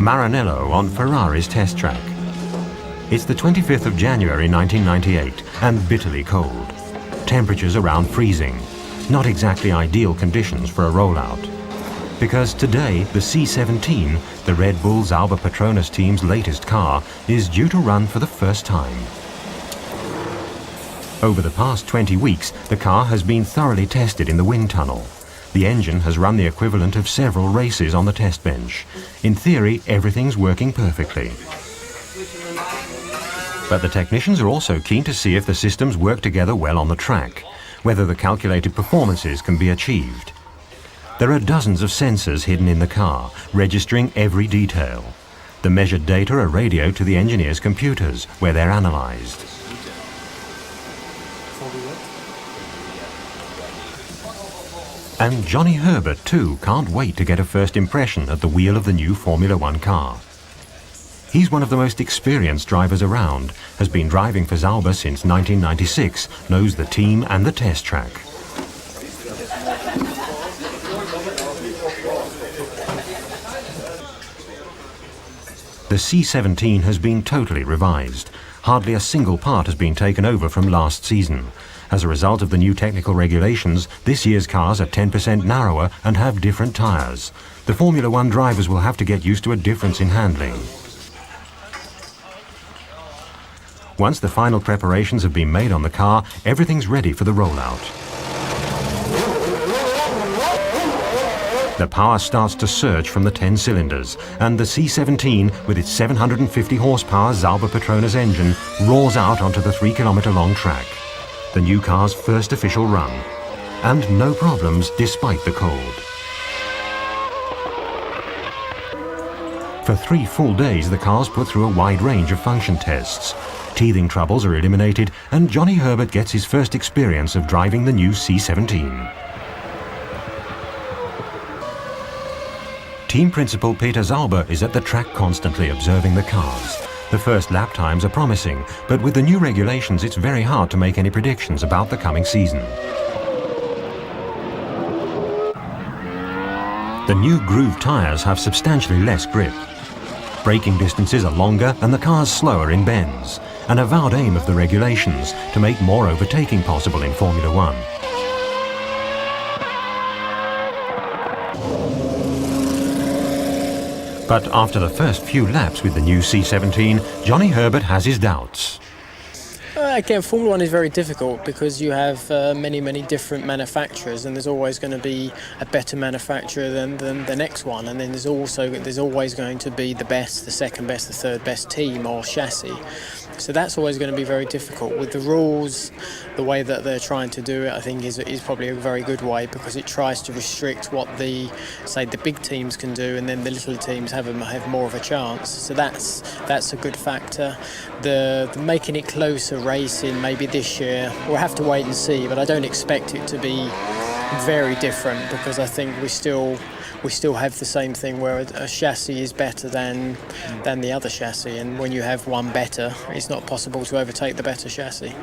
Maranello on Ferrari's test track. It's the 25th of January 1998 and bitterly cold. Temperatures around freezing. Not exactly ideal conditions for a rollout. Because today the C17, the Red Bull Sauber Petronas team's latest car, is due to run for the first time. Over the past 20 weeks, the car has been thoroughly tested in the wind tunnel. The engine has run the equivalent of several races on the test bench. In theory, everything's working perfectly. But the technicians are also keen to see if the systems work together well on the track, whether the calculated performances can be achieved. There are dozens of sensors hidden in the car, registering every detail. The measured data are radioed to the engineers' computers, where they're analysed. And Johnny Herbert, too, can't wait to get a first impression at the wheel of the new Formula One car. He's one of the most experienced drivers around, has been driving for Sauber since 1996, knows the team and the test track. The C17 has been totally revised. Hardly a single part has been taken over from last season. As a result of the new technical regulations, this year's cars are 10% narrower and have different tyres. The Formula One drivers will have to get used to a difference in handling. Once the final preparations have been made on the car, everything's ready for the rollout. The power starts to surge from the 10 cylinders, and the C17, with its 750 horsepower Sauber Petronas engine, roars out onto the 3-kilometre-long track. The new car's first official run. And no problems despite the cold. For 3 full days, the car's put through a wide range of function tests. Teething troubles are eliminated, and Johnny Herbert gets his first experience of driving the new C17. Team principal Peter Sauber is at the track constantly observing the cars. The first lap times are promising, but with the new regulations it's very hard to make any predictions about the coming season. The new groove tyres have substantially less grip. Braking distances are longer and the car's slower in bends, an avowed aim of the regulations to make more overtaking possible in Formula One. But after the first few laps with the new C17, Johnny Herbert has his doubts. Again, Formula One is very difficult because you have many different manufacturers, and there's always going to be a better manufacturer than the next one, and then there's always going to be the best, the second best, the third best team or chassis. So that's always going to be very difficult. With the rules, the way that they're trying to do it, I think is probably a very good way, because it tries to restrict what the big teams can do, and then the little teams have more of a chance. So that's a good factor. The making it closer racing maybe this year, we'll have to wait and see, but I don't expect it to be very different, because I think we still have the same thing where a chassis is better than the other chassis, and when you have one better, it's not possible to overtake the better chassis.